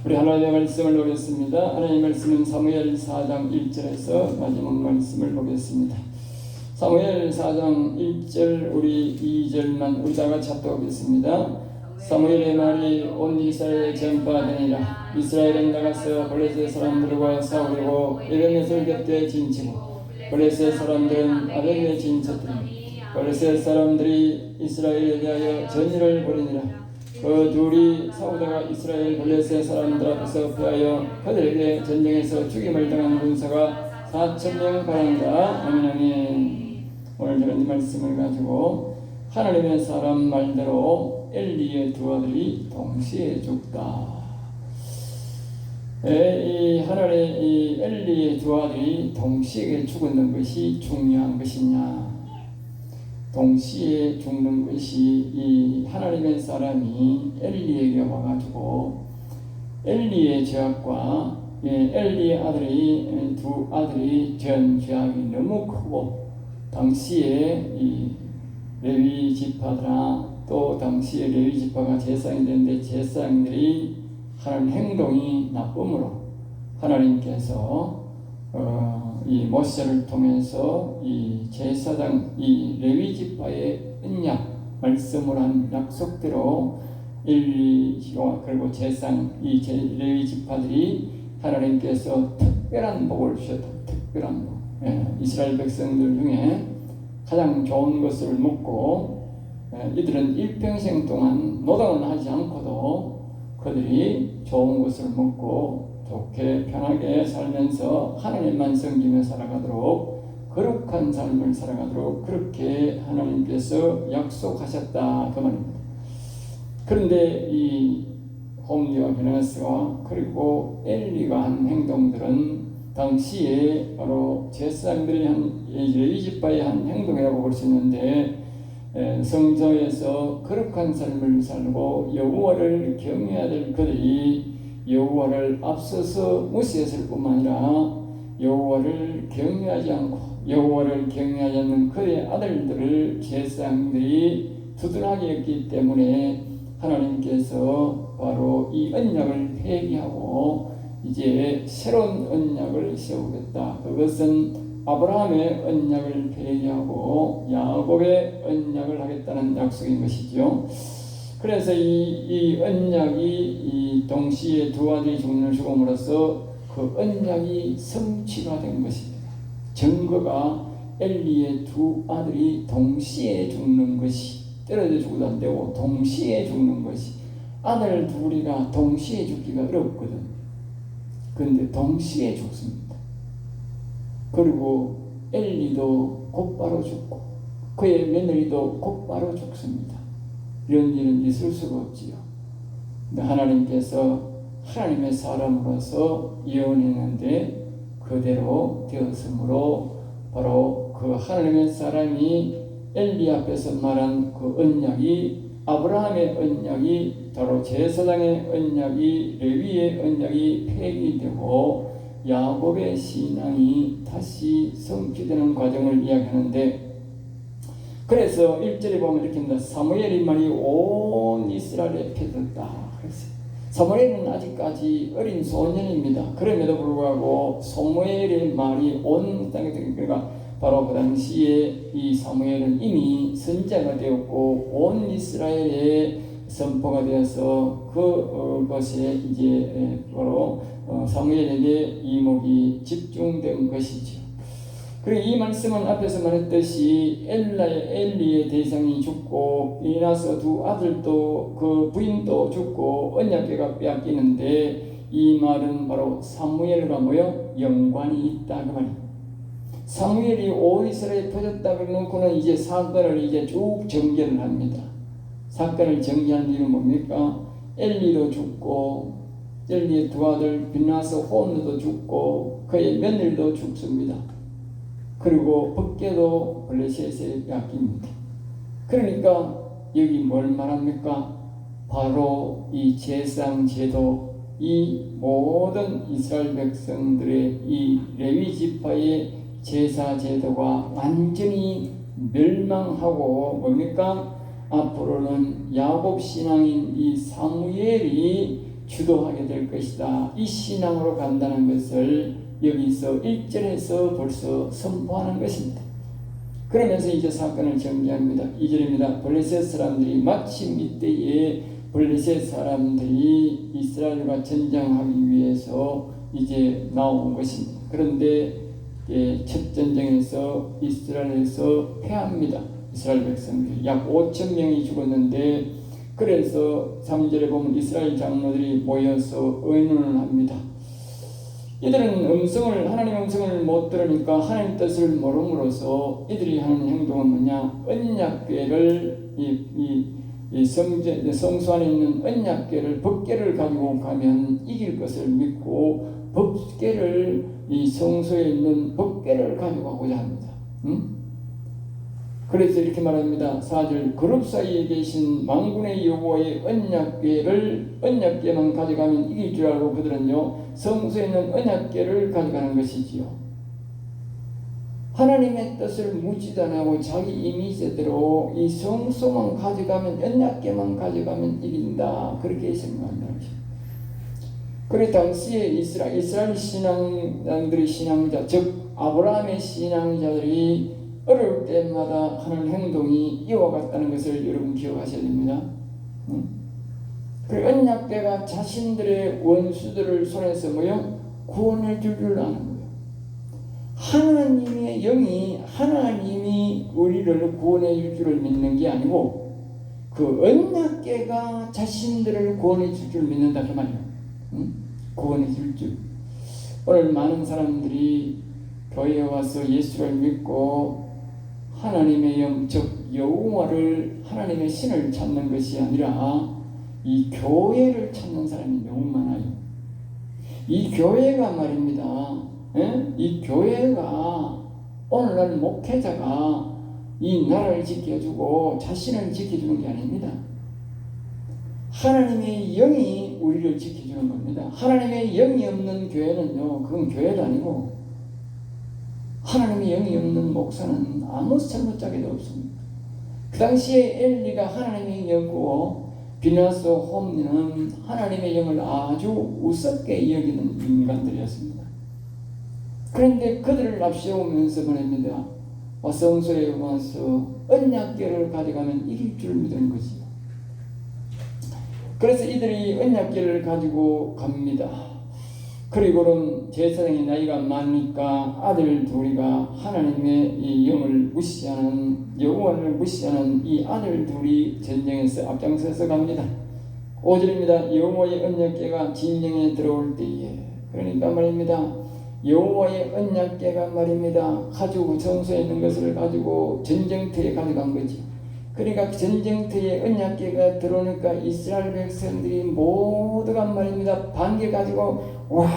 우리 하나님의 말씀을 보겠습니다. 하나님의 말씀은 사무엘 4장 1절에서 마지막 말씀을 보겠습니다. 사무엘 4장 1절 우리 2절만 우리 다 같이 합독하겠습니다. 사무엘의 말이 온 이스라엘에 전파되니라. 이스라엘은 나가서 블레셋 사람들과 싸우고 에벤에셀 곁에 진치고 블레셋 사람들은 아벨에 진쳤더니 블레셋 사람들이 이스라엘에 대하여 전의를 벌이니라. 그 둘이 싸우다가 이스라엘 블레셋 사람들 앞에서 패하여 그들에게 전쟁에서 죽임을 당한 군사가 4,000명 가량이라. 아멘 아멘. 오늘 저는 이 말씀을 가지고 하나님의 사람 말대로 엘리의 두 아들이 동시에 죽다. 이 하나님의 이 엘리의 두 아들이 동시에 죽는 것이 중요한 것이냐? 동시에 죽는 것이 이 하나님의 사람이 엘리에게 와가지고 엘리의 죄악과 엘리의 아들이 두 아들이 전 죄악이 너무 크고 당시에 이 레위 지파들아 또 당시에 레위 지파가 제사장이 되는데 제사장들이 하는 행동이 나쁨으로 하나님께서 이 모세를 통해서 이 제사장 이 레위 지파의 언약 말씀을 한 약속대로 엘리와 그리고 제사장 이 레위 지파들이 하나님께서 특별한 복을 주셨다. 특별한 복. 이스라엘 백성들 중에 가장 좋은 것을 먹고 이들은 일평생 동안 노동은 하지 않고도 그들이 좋은 것을 먹고 좋게 편하게 살면서 하나님만 섬기며 살아가도록 거룩한 삶을 살아가도록 그렇게 하나님께서 약속하셨다 그 말입니다. 그런데 이 홈리와 베나스와 그리고 엘리가 한 행동들은 당시에 바로 제사장들이 한 레위 지파의 한 행동이라고 볼 수 있는데 성전에서 거룩한 삶을 살고 여호와를 경외해야 될 그들이 여호와를 앞서서 무시했을 뿐만 아니라 여호와를 경외하지 않고 여호와를 경외하지 않는 그의 아들들을 제사장들이 두둔하게 했기 때문에 하나님께서 바로 이 언약을 폐기하고 이제 새로운 언약을 세우겠다. 그것은 아브라함의 언약을 폐기하고 야곱의 언약을 하겠다는 약속인 것이죠. 그래서 이 언약이 이 동시에 두 아들이 죽음으로써 그 언약이 성취가 된 것입니다. 증거가 엘리의 두 아들이 동시에 죽는 것이 떨어져 죽어도 안 되고 동시에 죽는 것이 아들 둘이가 동시에 죽기가 어렵거든. 그런데 동시에 죽습니다. 그리고 엘리도 곧바로 죽고 그의 며느리도 곧바로 죽습니다. 이런 일은 있을 수가 없지요. 근데 하나님께서 하나님의 사람으로서 예언했는데 그대로 되었으므로 바로 그 하나님의 사람이 엘리 앞에서 말한 그 언약이 아브라함의 언약이 바로 제사장의 언약이 레위의 언약이 폐기되고 야곱의 신앙이 다시 성취되는 과정을 이야기하는데 그래서 1절에 보면 이렇게 합니다. 사무엘의 말이 온 이스라엘에 퍼졌다. 사무엘은 아직까지 어린 소년입니다. 그럼에도 불구하고 사무엘의 말이 온 땅에 그러니까 바로 그 당시에 이 사무엘은 이미 선자가 되었고 온 이스라엘에 선포가 되어서 그것에 이제 바로 사무엘에게 이목이 집중된 것이죠. 그리고 이 말씀은 앞에서 말했듯이 엘리의 대상이 죽고 비나서 두 아들도 그 부인도 죽고 언약궤가 빼앗기는데 이 말은 바로 사무엘과 뭐요? 연관이 있다 그 말입니다. 사무엘이 온 이스라엘에 퍼졌다 그러놓고는 이제 사건을 이제 쭉 전개를 합니다. 사건을 전개한 이유는 뭡니까? 엘리도 죽고 엘리의 두 아들 비나서 호노도 죽고 그의 며느리도 죽습니다. 그리고 법궤도 블레셋에 뺏깁니다. 그러니까 여기 뭘 말합니까? 바로 이 제사장 제도, 이 모든 이스라엘 백성들의 이 레위 지파의 제사 제도가 완전히 멸망하고 뭡니까? 앞으로는 야곱 신앙인 이 사무엘이 주도하게 될 것이다. 이 신앙으로 간다는 것을 여기서 1절에서 벌써 선포하는 것입니다. 그러면서 이제 사건을 전개합니다. 2절입니다. 블레셋 사람들이 마침 이때에 블레셋 사람들이 이스라엘과 전쟁하기 위해서 이제 나온 것입니다. 그런데 첫 전쟁에서 이스라엘에서 패합니다. 이스라엘 백성들이 약 5천 명이 죽었는데, 그래서 3절에 보면 이스라엘 장로들이 모여서 의논을 합니다. 이들은 하나님의 음성을 못 들으니까 하나님 뜻을 모름으로써 이들이 하는 행동은 뭐냐? 언약궤를 성소 안에 있는 언약궤를, 법궤를 가지고 가면 이길 것을 믿고 법궤를, 이 성소에 있는 법궤를 가지고 가고자 합니다. 그래서 이렇게 말합니다. 4절, 그룹 사이에 계신 만군의 여호와의 언약궤만 가져가면 이길 줄 알고 그들은요, 성소에 있는 언약궤를 가져가는 것이지요. 하나님의 뜻을 묻지도 않고 자기 이미지대로 이 성소만 가져가면, 언약궤만 가져가면 이긴다, 그렇게 생각한다. 그래서 당시에 이스라엘 신앙자들의 신앙자, 즉 아브라함의 신앙자들이 어려울 때마다 하는 행동이 이와 같다는 것을 여러분 기억하셔야 됩니다. 그 언약궤가 자신들의 원수들을 손에서 구원해 줄 줄 아는 거예요. 하나님의 영이, 하나님이 우리를 구원해 줄 줄을 믿는 게 아니고 그 언약궤가 자신들을 구원해 줄 줄 믿는다, 그 말이에요. 구원해 줄 줄. 오늘 많은 사람들이 교회에 와서 예수를 믿고 하나님의 영, 즉 여호와를, 하나님의 신을 찾는 것이 아니라 이 교회를 찾는 사람이 너무 많아요. 이 교회가 말입니다. 이 교회가, 오늘날 목회자가 이 나라를 지켜주고 자신을 지켜주는 게 아닙니다. 하나님의 영이 우리를 지켜주는 겁니다. 하나님의 영이 없는 교회는요, 그건 교회도 아니고, 하나님의 영이 없는 목사는 아무 잘못자기도 없습니다. 그 당시에 엘리가 하나님의 영이었고 비나스 홈리는 하나님의 영을 아주 우습게 여기는 인간들이었습니다. 그런데 그들을 앞세우면서 말입니다. 성소에 와서 언약궤를 가져가면 이길 줄 믿은 거지요. 그래서 이들이 언약궤를 가지고 갑니다. 그리고는 제사장의 나이가 많으니까 아들 둘이가 하나님의 이 영을 무시하는, 여호와를 무시하는 이 아들 둘이 전쟁에서 앞장서서 갑니다. 5절입니다. 여호와의 언약궤가 진영에 들어올 때에, 그러니까 말입니다, 여호와의 언약궤가 말입니다, 가지고 성소에 있는 것을 가지고 전쟁터에 가져간 거지. 그러니까 전쟁터에 언약궤가 들어오니까 이스라엘 백성들이 모두가 말입니다, 반개 가지고 와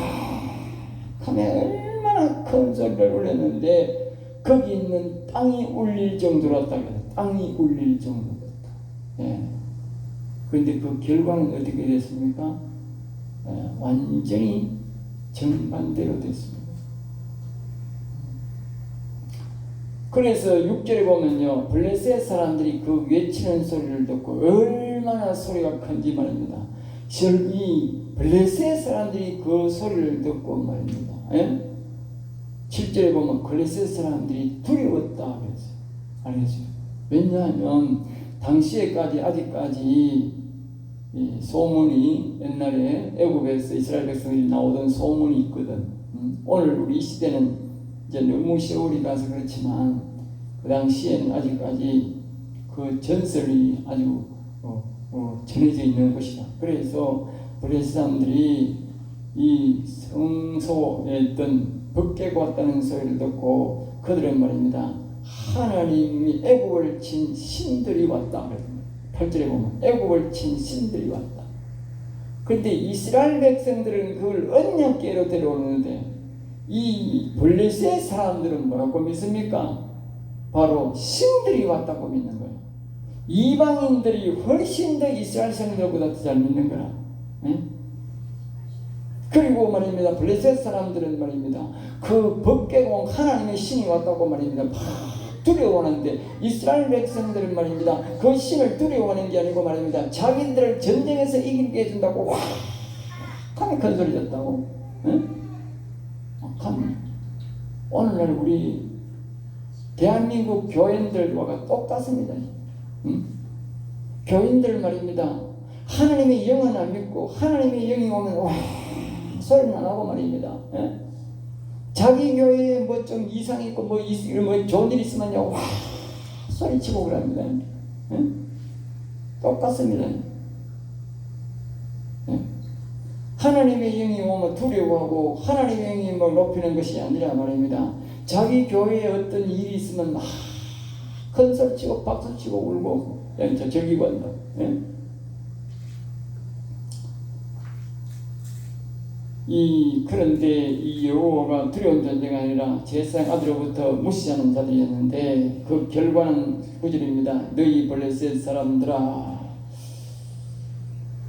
하면 얼마나 큰 소리를 울렸는데 거기 있는 땅이 울릴 정도였다. 땅이 울릴 정도였다. 그런데 그 결과는 어떻게 됐습니까? 완전히 정반대로 됐습니다. 그래서 6절에 보면요, 블레셋 사람들이 그 외치는 소리를 듣고 얼마나 소리가 큰지 말입니다. 이 블레셋 사람들이 그 소리를 듣고 말입니다. 7절에 보면 블레셋 사람들이 두려웠다 그랬어요. 알겠어요? 왜냐하면 당시에까지, 아직까지 이 소문이, 옛날에 애굽에서 이스라엘 백성들이 나오던 소문이 있거든. 오늘 우리 이 시대는 이제 너무 세월이 가서 그렇지만 그 당시에는 아직까지 그 전설이 아주 전해져 있는 것이다. 그래서 블레셋 사람들이 이 성소에 있던 법궤가 왔다는 소리를 듣고 그들은 말입니다, 하나님이 애굽을 친 신들이 왔다. 8절에 보면 애굽을 친 신들이 왔다. 그런데 이스라엘 백성들은 그걸 언약궤로 데려오는데 이 블레셋 사람들은 뭐라고 믿습니까? 바로 신들이 왔다고 믿는 거예요. 이방인들이 훨씬 더 이스라엘 사람들보다 더 잘 믿는 거라. 그리고 말입니다, 블레셋 사람들은 말입니다, 그 법궤가 하나님의 신이 왔다고 말입니다, 막 두려워하는데 이스라엘 백성들은 말입니다, 그 신을 두려워하는 게 아니고 말입니다, 자기들을 전쟁에서 이기게 해준다고 와 악하게 큰 소리 졌다고? 악한. 오늘날 우리 대한민국 교인들과 똑같습니다. 교인들 말입니다. 하나님의 영은 안 믿고 하나님의 영이 오면 와 소리는 안 하고 말입니다. 자기 교회에 뭐 좀 이상 있고 뭐 좋은 일 있으면요 와 소리치고 그럽니다. 똑같습니다. 하나님의 영이 오면 두려워하고 하나님의 영이 뭐 높이는 것이 아니라 말입니다. 자기 교회에 어떤 일이 있으면 막 큰 소리치고 박수치고 울고 즐기고 한다. 그런데 이 여호와가 두려운 존재가 아니라 제사장 아들로부터 무시하는 자들이었는데 그 결과는 9절입니다. 너희 블레셋 사람들아.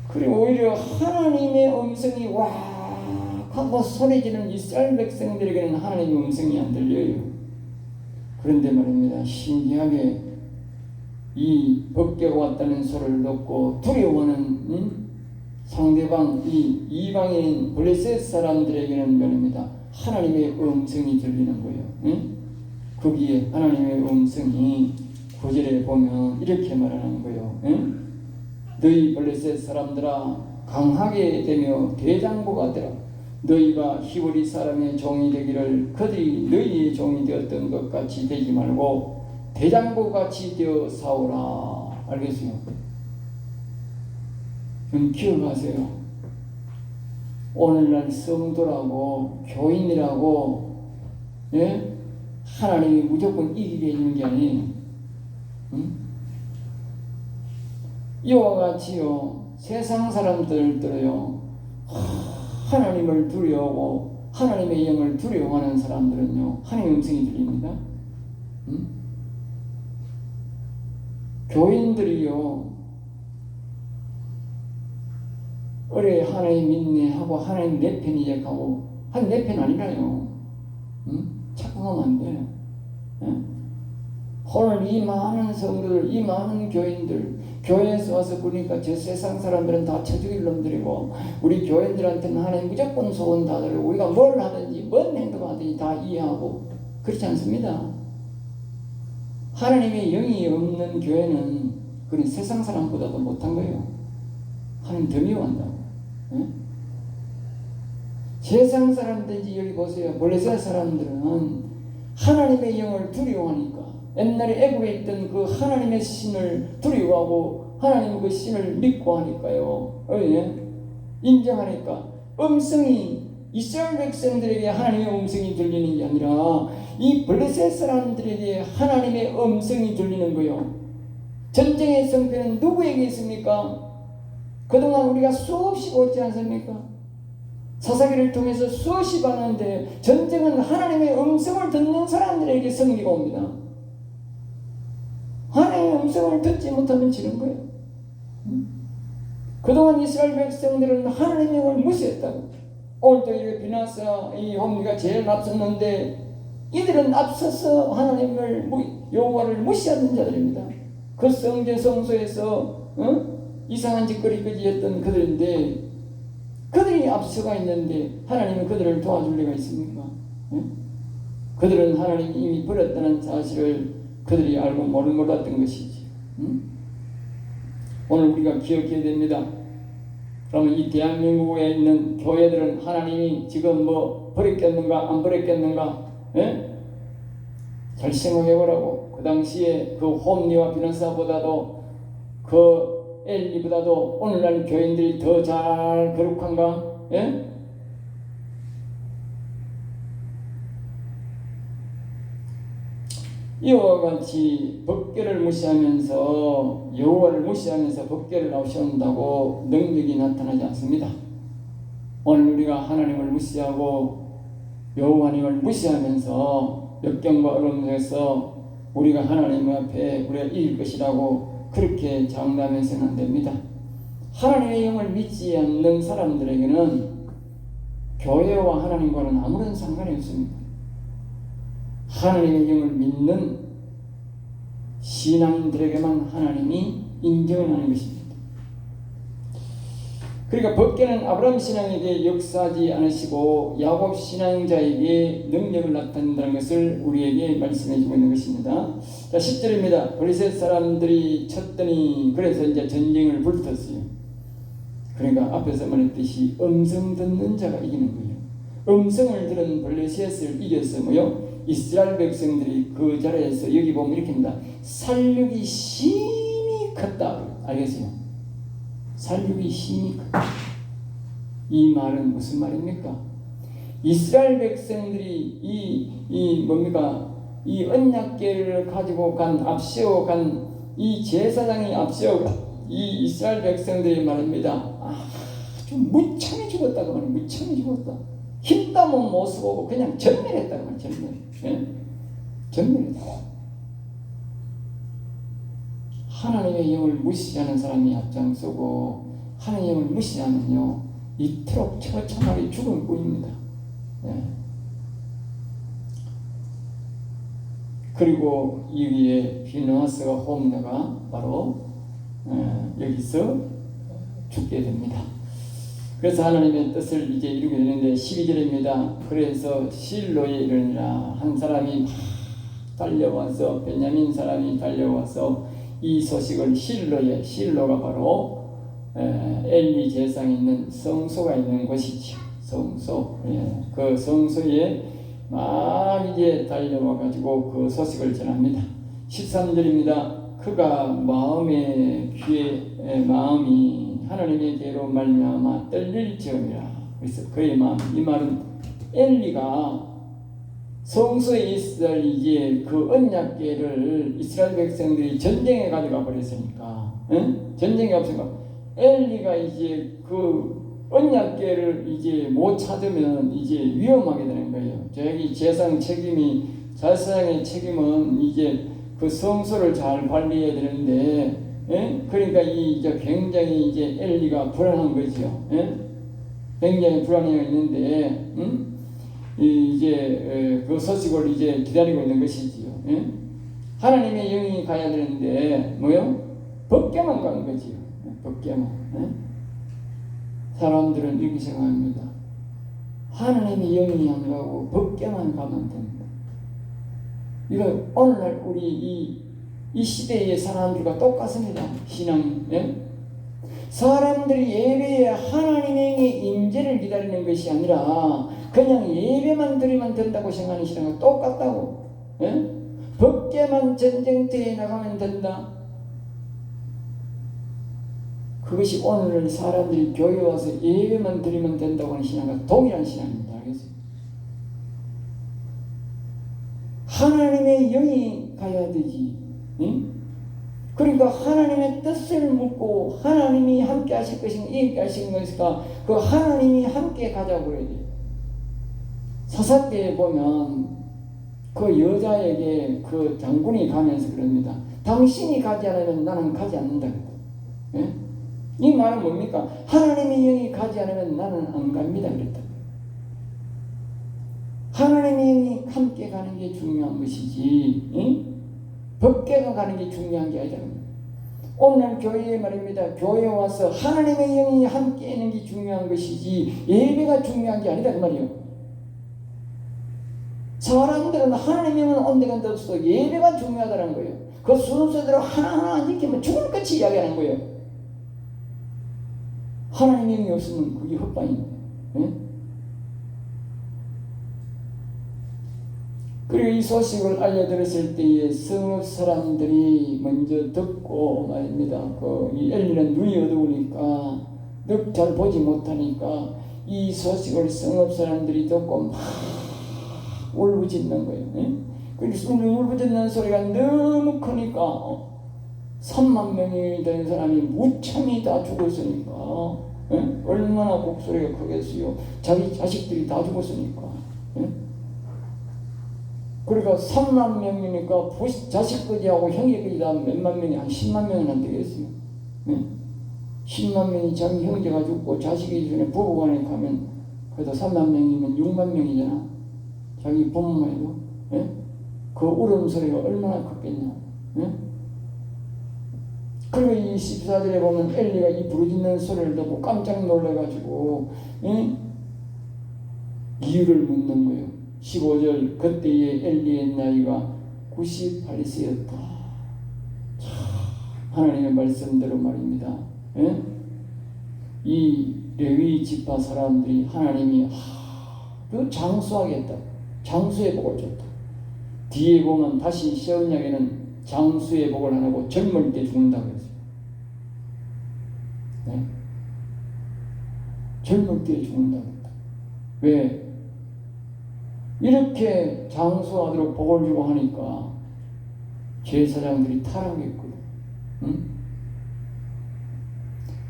그리고 오히려 하나님의 음성이 와 하고 소리지르는 이스라엘 백성들에게는 하나님의 음성이 안 들려요. 그런데 말입니다. 신기하게 이 법궤가 왔다는 소리를 듣고 두려워하는 상대방 이방인 블레셋 사람들에게는 말입니다. 하나님의 음성이 들리는 거예요. 거기에 하나님의 음성이 9절에 보면 이렇게 말하는 거예요. 너희 블레셋 사람들아 강하게 되며 대장부가 되라. 너희가 히브리 사람의 종이 되기를 그들이 너희의 종이 되었던 것 같이 되지 말고 대장부같이 되어 싸우라. 알겠어요? 좀 기억하세요. 오늘날 성도라고 교인이라고 하나님이 무조건 이기게 해주는 게 아니에요. 이와 같이요 세상 사람들도요 하나님을 두려워하고 하나님의 영을 두려워하는 사람들은요 하나님의 음성이 들립니다. 교인들이요 어래 하나님 믿네 하고 하나님 내 편이지 하고 한 내 편 아니라요. 착각하면 안 돼요. 오늘 이 많은 성도들 이 많은 교인들 교회에서 와서 보니까 저 세상 사람들은 다 쳐죽일 놈들이고 우리 교인들한테는 하나님 무조건 소원 다 들고 우리가 뭘 하든지 뭔 행동을 하든지 다 이해하고 그렇지 않습니다. 하나님의 영이 없는 교회는 그런 세상 사람보다도 못한 거예요. 하나님 더 미워한다고. 세상 사람들인지 여기 보세요. 블레셋 사람들은 하나님의 영을 두려워하니까 옛날에 애국에 있던 그 하나님의 신을 두려워하고 하나님 그 신을 믿고 하니까요. 인정하니까 음성이 이스라엘 백성들에게 하나님의 음성이 들리는 게 아니라 이 블레셋 사람들에게 하나님의 음성이 들리는 거예요. 전쟁의 성패는 누구에게 있습니까? 그동안 우리가 수없이 보지 않습니까? 사사기를 통해서 수없이 봤는데 전쟁은 하나님의 음성을 듣는 사람들에게 승리가 옵니다. 하나님의 음성을 듣지 못하면 지는 거예요. 그동안 이스라엘 백성들은 하나님의 영을 무시했다고. 오늘도 이렇게 비나사 이 홈리가 제일 앞섰는데 이들은 앞서서 하나님을 여호와를 무시하는 자들입니다. 그 성전 성소에서 이상한 짓거리까지 했던 그들인데 그들이 앞서가 있는데 하나님은 그들을 도와줄 리가 있습니까? 그들은 하나님이 이미 버렸다는 사실을 그들이 알고 몰랐던 것이지. 오늘 우리가 기억해야 됩니다. 그러면 이 대한민국에 있는 교회들은 하나님이 지금 뭐 버렸겠는가 안 버렸겠는가? 잘 생각해보라고. 그 당시에 그 홈리와 비너사보다도 그 엘리보다도 오늘날 교인들이 더 잘 거룩한가? 이와 같이 법궤를 무시하면서 여호와를 무시하면서 법궤를 나오신다고 능력이 나타나지 않습니다. 오늘 우리가 하나님을 무시하고 여호와님을 무시하면서 역경과 어려움 속에서 우리가 하나님 앞에 우리가 이길 것이라고 그렇게 장담해서는 안 됩니다. 하나님의 영을 믿지 않는 사람들에게는 교회와 하나님과는 아무런 상관이 없습니다. 하나님의 영을 믿는 신앙인들에게만 하나님이 인정을 하는 것입니다. 그러니까 법궤는 아브라함 신앙에게 역사하지 않으시고 야곱 신앙자에게 능력을 나타낸다는 것을 우리에게 말씀해 주고 있는 것입니다. 자, 10절입니다. 브레셋 사람들이 쳤더니 그래서 이제 전쟁을 불렀어요. 그러니까 앞에서 말했듯이 음성 듣는 자가 이기는 거예요. 음성을 들은 블레셋을 이겨서 뭐요? 이스라엘 백성들이 그 자리에서 여기 보면 이렇게입니다. 살육이 심히 컸다. 알겠어요? 살육이 심히 컸다. 이 말은 무슨 말입니까? 이스라엘 백성들이 이 뭡니까? 이 언약궤를 가지고 앞세워 간 이 제사장이 앞세워 이 이스라엘 백성들이 말입니다. 좀 무참히 죽었다고 말이에요. 무참히 죽었다. 힘땀은 못 쓰고 그냥 전멸했다고 말이에요. 전멸. 예? 전멸했다. 하나님의 영을 무시하는 사람이 앞장서고 하나님의 영을 무시하면요 이토록 처참하게 죽을 뿐입니다. 예. 그리고 여기에 비누아스가 홈나가 바로 여기서 죽게 됩니다. 그래서 하나님의 뜻을 이제 이루게 되는데 12절입니다. 그래서 실로에 이르니라. 한 사람이 막 달려와서 베냐민 사람이 달려와서 이 소식을 실로가 바로 엘리 제사장이 있는 성소가 있는 곳이죠. 성소. 그 성소에 막 이제 달려와 가지고 그 소식을 전합니다. 13절입니다. 그가 마음이 하나님의 죄로 말미암아 떨릴지어니라. 그래서 그의 마음, 이 말은 엘리가 성소에 있을 이제 그 언약궤를 이스라엘 백성들이 전쟁에 가져가 버렸으니까, 전쟁이 없으니까 엘리가 이제 그 언약궤를 이제 못 찾으면 이제 위험하게 되는 거예요. 저기 제사장의 책임은 이제 그 성소를 잘 관리해야 되는데, 그러니까 이제 굉장히 이제 엘리가 불안한 거죠. 굉장히 불안해 있는데, 이제 그 소식을 이제 기다리고 있는 것이지요. 하나님의 영이 가야 되는데 뭐요? 법궤만 가는 거지요. 법궤만. 사람들은 이렇게 생각합니다. 하나님의 영이 안 가고 법궤만 가면 됩니다. 이거 오늘날 우리 이 시대의 사람들과 똑같습니다. 신앙이. 사람들이 예배에 하나님의 임재를 기다리는 것이 아니라 그냥 예배만 드리면 된다고 생각하는 신앙과 똑같다고. 법궤만 전쟁터에 나가면 된다. 그것이 오늘 사람들이 교회 와서 예배만 드리면 된다고 하는 신앙과 동일한 신앙입니다. 알겠어요? 하나님의 영이 가야 되지. 그러니까 하나님의 뜻을 묻고 하나님이 함께 하실 것인가 이 하실 것인가 그 하나님이 함께 가자고 해야 돼요. 사사기에 보면 그 여자에게 그 장군이 가면서 그럽니다. 당신이 가지 않으면 나는 가지 않는다. 이 말은 뭡니까? 하나님의 영이 가지 않으면 나는 안 갑니다. 그랬다. 하나님의 영이 함께 가는 게 중요한 것이지 법궤가 가는 게 중요한 게 아니라 오늘 교회에 말입니다. 교회에 와서 하나님의 영이 함께 있는 게 중요한 것이지 예배가 중요한 게 아니다 그 말이에요. 사람들은 하나님의 영은 온데간데 없어도 예배가 중요하다는 거예요. 그 순서대로 하나하나 안 지키면 죽을 것이 이야기하는 거예요. 하나님의 영이 없으면 그게 헛방입니다. 그리고 이 소식을 알려들었을 때에 성읍 사람들이 먼저 듣고 말입니다. 이 엘리는 눈이 어두우니까 잘 보지 못하니까 이 소식을 성읍 사람들이 듣고 막 울부짖는 거예요. 그래서 울부짖는 소리가 너무 크니까 3만 명이 된 사람이 무참히 다 죽었으니까 얼마나 곡소리가 크겠어요. 자기 자식들이 다 죽었으니까. 그러니까 3만 명이니까 자식까지하고 형제까지 다 몇만 명이 한 10만 명은 안 되겠어요. 10만 명이 자기 형제가 죽고 자식이 전에 부부간에 가면 그래도 3만 명이면 6만 명이잖아. 자기 부모만 해도. 그 울음소리가 얼마나 컸겠냐. 그리고 이 14절에 보면 엘리가 이 부르짖는 소리를 듣고 깜짝 놀라가지고 이유를 묻는 거예요. 15절 그때의 엘리의 나이가 98세였다. 하나님의 말씀대로 말입니다. 예? 이 레위 지파 사람들이 하나님이 그 장수하겠다. 장수의 복을 줬다. 뒤에 보면 다시 시언약에는 장수의 복을 안 하고 젊을 때 죽는다고 했어요. 네? 젊을 때 죽는다고 했다. 왜? 이렇게 장수하도록 복을 주고 하니까 제사장들이 타락했거든. 응?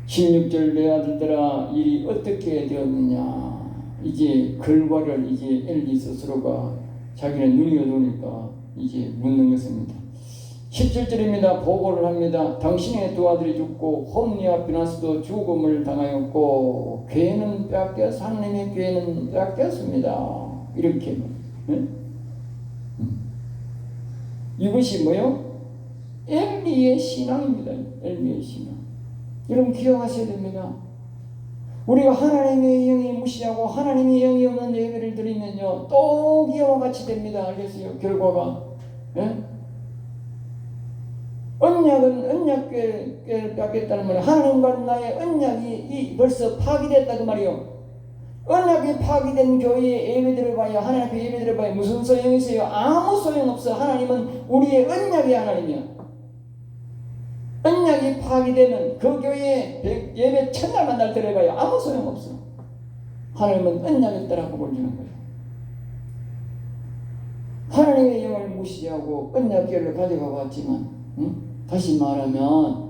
16절 내 아들들아 일이 어떻게 되었느냐. 이제 결과를 이제 엘리 스스로가 자기는 눈이 어두우니까 이제 묻는 것입니다. 17절입니다. 보고를 합니다. 당신의 두 아들이 죽고 홈리와 비나스도 죽음을 당하였고 괴는 빼앗겼 하나님의 괴는 빼앗겼습니다. 이렇게 이것이 뭐요? 엘리의 신앙입니다. 엘리의 신앙. 여러분 기억하셔야 됩니다. 우리가 하나님의 영이 무시하고 하나님의 영이 없는 예배를 드리면요 또 이와 같이 됩니다. 알겠어요? 결과가 언약은 언약궤를 뺏겠다는 말이에요. 하나님과 나의 언약이 벌써 파기됐다 그 말이요. 언약이 파기된 교회에 예배 드려봐야 하나님 앞에 예배 드려봐야 무슨 소용이 있어요? 아무 소용없어. 하나님은 우리의 언약이 하나님이야. 언약이 파기되면 그 교회에 예배 첫날만 날 드려봐야 아무 소용없어. 하나님은 언약에 따라 복을 주는 거예요. 하나님의 영을 무시하고 언약궤를 가져가 봤지만 다시 말하면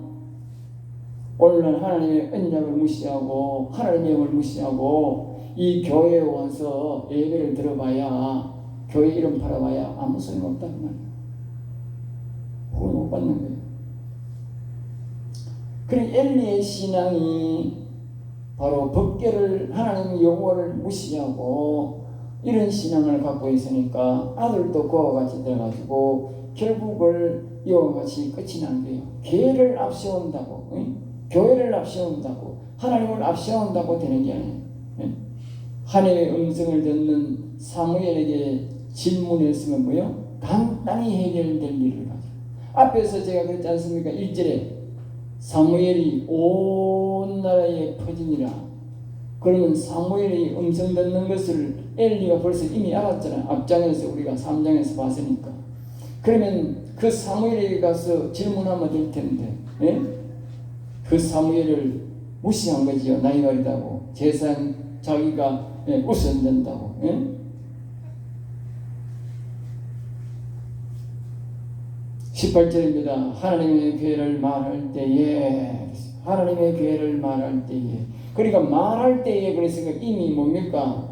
오늘날 하나님의 언약을 무시하고 하나님의 영을 무시하고 이 교회에 와서 예배를 들어봐야 교회 이름 팔아봐야 아무 소용없다는 말이에요. 복을 못 받는 거예요. 그리고 엘리의 신앙이 바로 법궤를 하나님의 영원을 무시하고 이런 신앙을 갖고 있으니까 아들도 그와 같이 돼가지고 결국을 이와 같이 끝이 난 거예요. 교회를 앞세운다고 교회를 앞세운다고 하나님을 앞세운다고 되는 게 아니에요. 하나님의 음성을 듣는 사무엘에게 질문했으면 뭐요? 간단히 해결될 일을 가지고 앞에서 제가 그랬지 않습니까? 1절에 사무엘이 온 나라에 퍼지니라. 그러면 사무엘이 음성 듣는 것을 엘리가 벌써 이미 알았잖아. 앞장에서 우리가 3장에서 봤으니까. 그러면 그 사무엘에게 가서 질문하면 될 텐데 그 사무엘을 무시한 거지요. 나이가 어리다고 제사장 자기가 우선된다고. 18절입니다. 하나님의 교회를 말할 때에 하나님의 교회를 말할 때에 그러니까 말할 때에 그랬으니까 이미 뭡니까?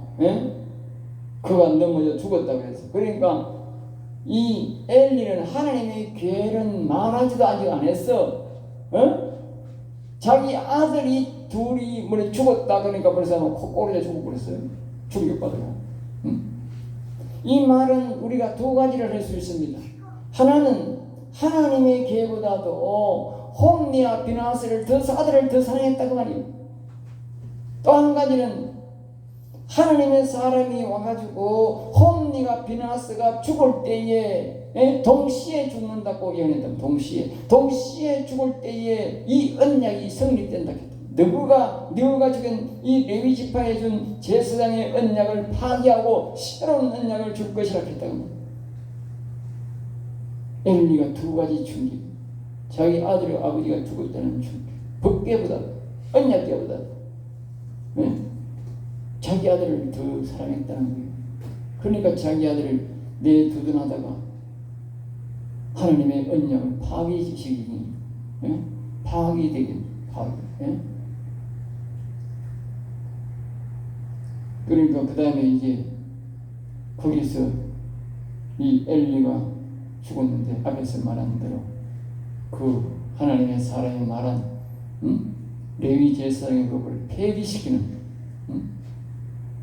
그가 넘어져 죽었다고 했어요. 그러니까 이 엘리는 하나님의 교회는 말하지도 아직 안 했어. 자기 아들이 둘이 죽었다 그러니까 벌써 코꼬리에 죽어버렸어요. 충격받아요. 이 말은 우리가 두 가지를 할 수 있습니다. 하나는 하나님의 계보다도 홈리와 비나스를 아들을 더 사랑했다 그 말이에요. 또 한 가지는 하나님의 사람이 와가지고 홈리와 비나스가 죽을 때에 동시에 죽는다고 예언했다. 동시에 죽을 때에 이 언약이 성립된다. 너가 지금 이 레위 지파에 준 제사장의 언약을 파기하고 새로운 언약을 줄 것이라 했다고. 엘리가 두 가지 충격. 자기 아들의 아버지가 죽었다는 충격. 법궤보다 언약궤보다 자기 아들을 더 사랑했다는 거예요. 그러니까 자기 아들을 내두둔하다가 하나님의 언약을 파기시키니 파기되긴 파기. 그러니까 그 다음에 이제 거기서 이 엘리가 죽었는데 앞에서 말한 대로 그 하나님의 사람이 말한 레위 제사장의 법을 폐기시키는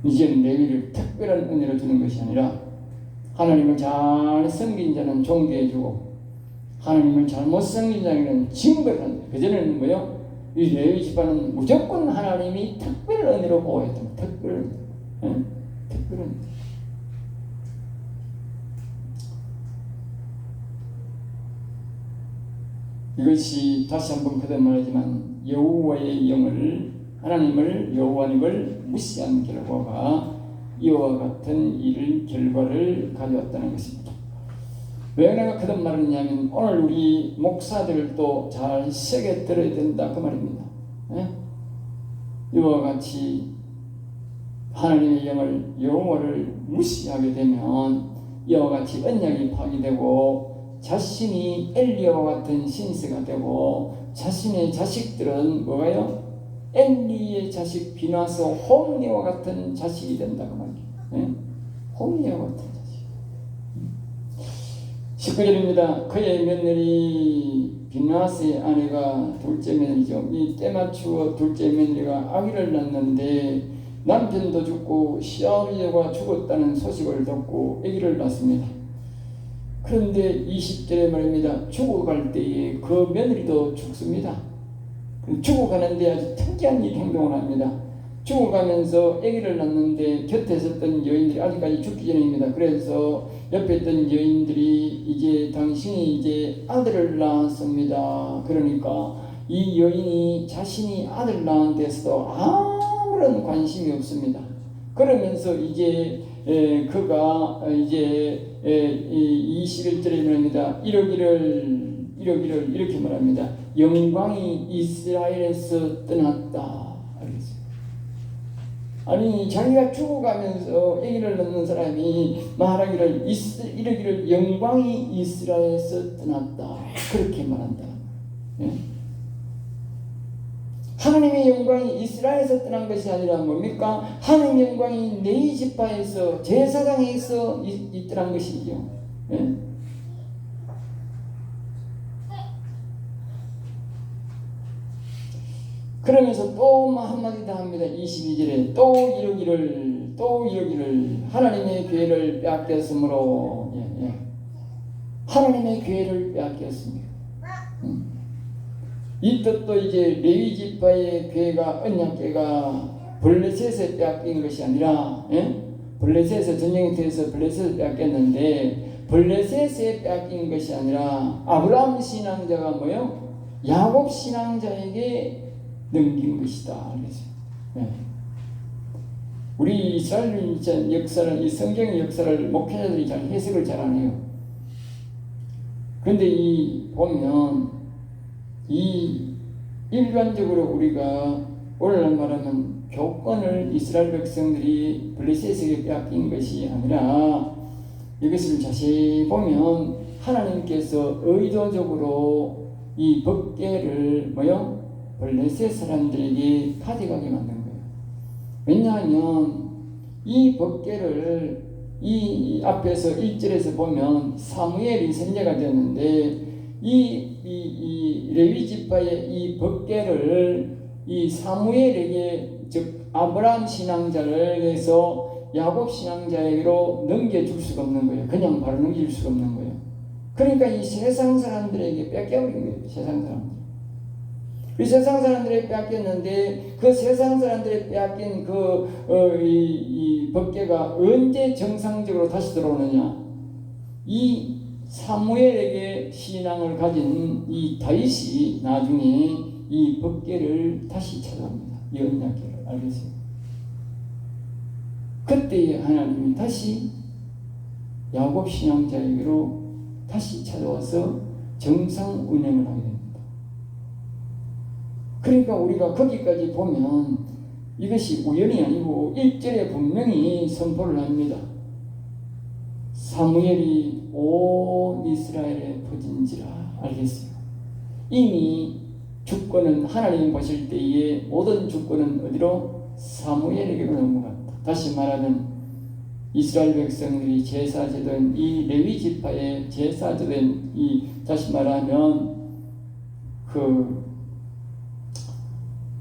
이제는 레위를 특별한 은혜를 주는 것이 아니라 하나님을 잘 섬긴 자는 존귀해주고 하나님을 잘못 섬긴 자에게는 징벌을 한다. 그전에는 뭐요? 이 레위 지파는 무조건 하나님이 특별 은혜로 보호했던 특별, 특별 은혜. 이것이 다시 한번 거듭말하지만 여호와의 영을 하나님을 여호와님을 무시한 결과가 이와 같은 일을 결과를 가져왔다는 것입니다. 왜 내가 그런 말을 했냐면 오늘 우리 목사들도 잘 새겨 들어야 된다 그 말입니다. 이와 같이 하나님의 영을 여호와를 무시하게 되면 이와 같이 언약이 파괴되고 자신이 엘리야와 같은 신세가 되고 자신의 자식들은 뭐예요? 엘리의 자식 비나서 홈리와 같은 자식이 된다고 말이에요. 홈리와 같은 자식. 19절입니다. 그의 며느리 비나스의 아내가 둘째 며느리죠. 이 때맞추어 둘째 며느리가 아기를 낳는데 남편도 죽고 시아버지가 죽었다는 소식을 듣고 아기를 낳습니다. 그런데 20절에 말입니다. 죽어갈 때에 그 며느리도 죽습니다. 죽어가는데 아주 특이한 행동을 합니다. 죽어가면서 아기를 낳는데 곁에 있었던 여인들이 아직까지 죽기 전입니다. 그래서 옆에 있던 여인들이 이제 당신이 이제 아들을 낳았습니다. 그러니까 이 여인이 자신이 아들 낳은 데서도 아무런 관심이 없습니다. 그러면서 이제 그가 이제 21절에 말합니다. 이러기를 이렇게 말합니다. 영광이 이스라엘에서 떠났다. 알겠어요? 아니 자기가 죽어가면서 아기를 낳는 사람이 말하기를 이러기를 영광이 이스라엘에서 떠났다. 그렇게 말한다. 예? 하나님의 영광이 이스라엘에서 떠난 것이 아니라 뭡니까? 하나님의 영광이 레위 지파에서 제사장에서 떠난 것이죠. 예? 그러면서 또 한마디 더 합니다. 22절에 또 이러기를 하나님의 교회를 빼앗겼으므로 하나님의 교회를 빼앗겼습니다. 이 뜻도 이제 레위 지파의 교회가 언약궤가 블레셋에 빼앗긴 것이 아니라 블레셋에서 전쟁이 되어서 블레셋에 빼앗겼는데 블레셋에 빼앗긴 것이 아니라 아브라함 신앙자가 뭐요? 야곱 신앙자에게 넘긴 것이다. 우리 이스라엘 역사를 이 성경의 역사를 목회자들이 잘 해석을 잘 안 해요. 그런데 보면 이 일반적으로 우리가 오늘날 말하면 교권을 이스라엘 백성들이 블레셋에게 빼앗긴 것이 아니라 이것을 자세히 보면 하나님께서 의도적으로 이 법궤를 블레셋 사람들에게 가져가게 만든 거예요. 왜냐하면 이 법궤를 이 앞에서 1절에서 보면 사무엘이 선지자가 되었는데 이 레위 지파의 이 법궤를 이 사무엘에게 즉 아브라함 신앙자를 해서 야곱 신앙자에게로 넘겨줄 수가 없는 거예요. 그냥 바로 넘길 수가 없는 거예요. 그러니까 이 세상 사람들에게 뺏겨버린 거예요. 세상 사람들. 이 세상 사람들이 빼앗겼는데 그 세상 사람들이 빼앗긴 이 법궤가 언제 정상적으로 다시 들어오느냐? 이 사무엘에게 신앙을 가진 이 다윗이 나중에 이 법궤를 다시 찾아옵니다. 이 언약궤를. 알겠어요? 그때 하나님이 다시 야곱 신앙자에게로 다시 찾아와서 정상 운행을 하게 됩니다. 그러니까 우리가 거기까지 보면 이것이 우연이 아니고 1절에 분명히 선포를 합니다. 사무엘이 온 이스라엘에 퍼진지라. 알겠어요? 이미 주권은 하나님 보실 때에 모든 주권은 어디로? 사무엘에게로 넘어갔다. 다시 말하면 이스라엘 백성들이 제사제된 이 레위 지파의 제사제된 다시 말하면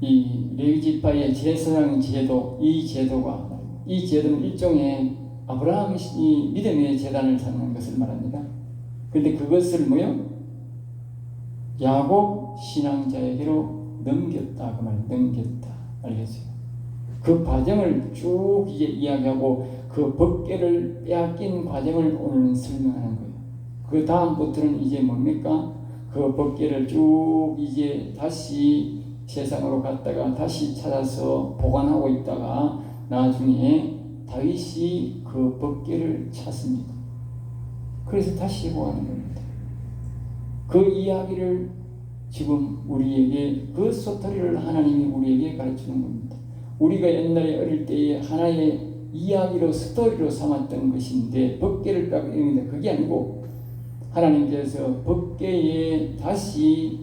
이 레위 지파의 제사장 제도, 이 제도는 일종의 아브라함이 믿음의 제단을 쌓는 것을 말합니다. 그런데 그것을 야곱 신앙자에게로 넘겼다. 그 말, 넘겼다. 알겠어요? 그 과정을 쭉 이제 이야기하고 그 법궤를 빼앗긴 과정을 오늘은 설명하는 거예요. 그 다음부터는 이제 뭡니까? 그 법궤를 쭉 이제 다시 세상으로 갔다가 다시 찾아서 보관하고 있다가 나중에 다윗이 그 법궤를 찾습니다. 그래서 다시 회복하는 겁니다. 그 이야기를 지금 우리에게 그 스토리를 하나님이 우리에게 가르치는 겁니다. 우리가 옛날에 어릴 때에 하나의 이야기로 스토리로 삼았던 것인데 법궤를 빼앗깁니다. 그게 아니고 하나님께서 법궤에 다시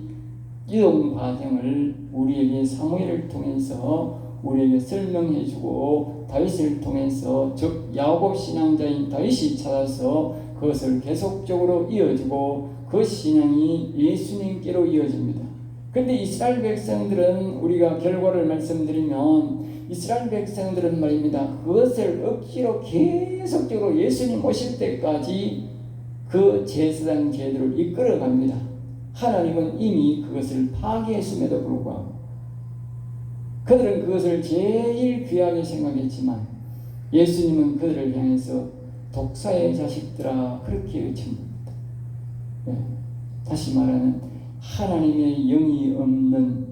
이동 과정을 우리에게 사무엘을 통해서 우리에게 설명해주고 다윗을 통해서 즉 야곱 신앙자인 다윗이 찾아서 그것을 계속적으로 이어지고 그 신앙이 예수님께로 이어집니다. 그런데 이스라엘 백성들은 우리가 결과를 말씀드리면 이스라엘 백성들은 말입니다. 그것을 억지로 계속적으로 예수님 오실 때까지 그 제사장 제도를 이끌어갑니다. 하나님은 이미 그것을 파괴했음에도 불구하고 그들은 그것을 제일 귀하게 생각했지만 예수님은 그들을 향해서 독사의 자식들아 그렇게 외친 겁니다. 네. 다시 말하는 하나님의 영이 없는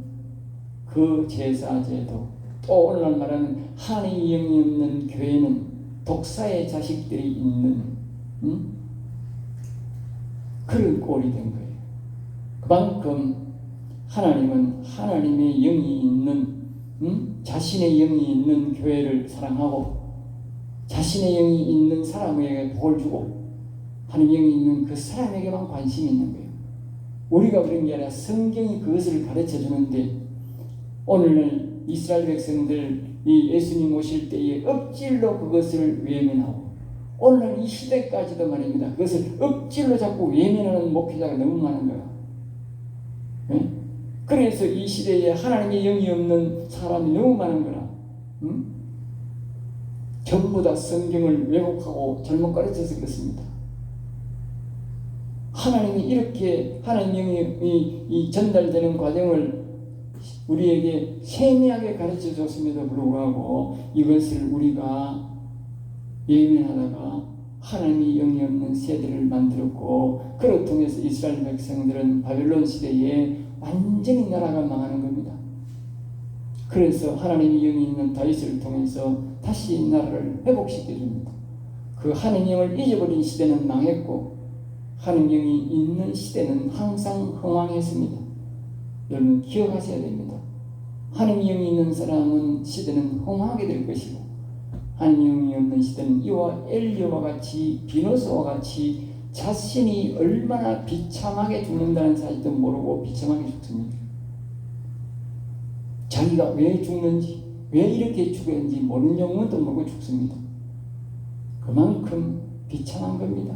그 제사제도 또 오늘날 말하는 하나님의 영이 없는 교회는 독사의 자식들이 있는 그런 꼴이 된 거예요. 그만큼 하나님은 하나님의 영이 있는 자신의 영이 있는 교회를 사랑하고 자신의 영이 있는 사람에게 복을 주고 하나님의 영이 있는 그 사람에게만 관심이 있는 거예요. 우리가 그런 게 아니라 성경이 그것을 가르쳐 주는데 오늘날 이스라엘 백성들이 예수님 오실 때에 억질로 그것을 외면하고 오늘날 이 시대까지도 말입니다. 그것을 억질로 자꾸 외면하는 목회자가 너무 많은 거야. 네? 그래서 이 시대에 하나님의 영이 없는 사람이 너무 많은 거라. 전부 다 성경을 왜곡하고 잘못 가르쳐서 그렇습니다. 하나님이 이렇게 하나님의 영이 전달되는 과정을 우리에게 세밀하게 가르쳐 줬음에도 불구하고 이것을 우리가 예민하다가 하나님의 영이 없는 세대를 만들었고 그를 통해서 이스라엘 백성들은 바벨론 시대에 완전히 나라가 망하는 겁니다. 그래서 하나님의 영이 있는 다윗을 통해서 다시 나라를 회복시켜 줍니다. 그 하나님의 영을 잊어버린 시대는 망했고 하나님의 영이 있는 시대는 항상 흥왕했습니다. 여러분 기억하셔야 됩니다. 하나님의 영이 있는 사람은 시대는 흥하게 될 것이고 하나님의 영이 없는 시대는 이와 엘리야와 같이 비노스와 같이 자신이 얼마나 비참하게 죽는다는 사실도 모르고 비참하게 죽습니다. 자기가 왜 죽는지 왜 이렇게 죽었는지 모르는 영혼도 모르고 죽습니다. 그만큼 비참한 겁니다.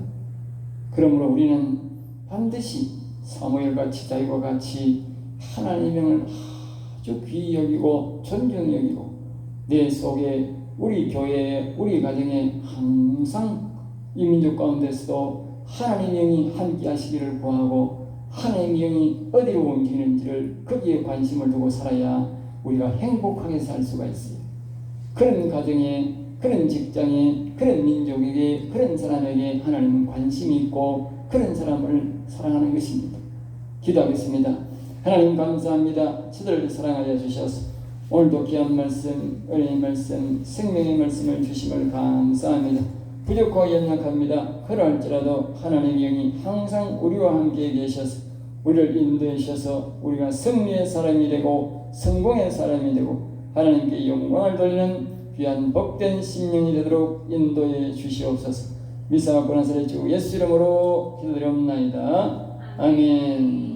그러므로 우리는 반드시 사무엘같이 다윗과 같이 하나님의 영을 아주 귀히 여기고 존중히 여기고 내 속에 우리 교회에 우리 가정에 항상 이 민족 가운데서도 하나님의 영이 함께 하시기를 구하고 하나님의 영이 어디로 옮기는지를 거기에 관심을 두고 살아야 우리가 행복하게 살 수가 있어요. 그런 가정에 그런 직장에 그런 민족에게 그런 사람에게 하나님은 관심이 있고 그런 사람을 사랑하는 것입니다. 기도하겠습니다. 하나님 감사합니다. 저들을 사랑하여 주셔서 오늘도 귀한 말씀, 은혜의 말씀, 생명의 말씀을 주심을 감사합니다. 부족하고 연약합니다. 그럴지라도 하나님의 영이 항상 우리와 함께 계셔서 우리를 인도해 주셔서 우리가 승리의 사람이 되고 성공의 사람이 되고 하나님께 영광을 돌리는 귀한 복된 심령이 되도록 인도해 주시옵소서. 미사와 고난사의 주 예수 이름으로 기도드리옵나이다. 아멘.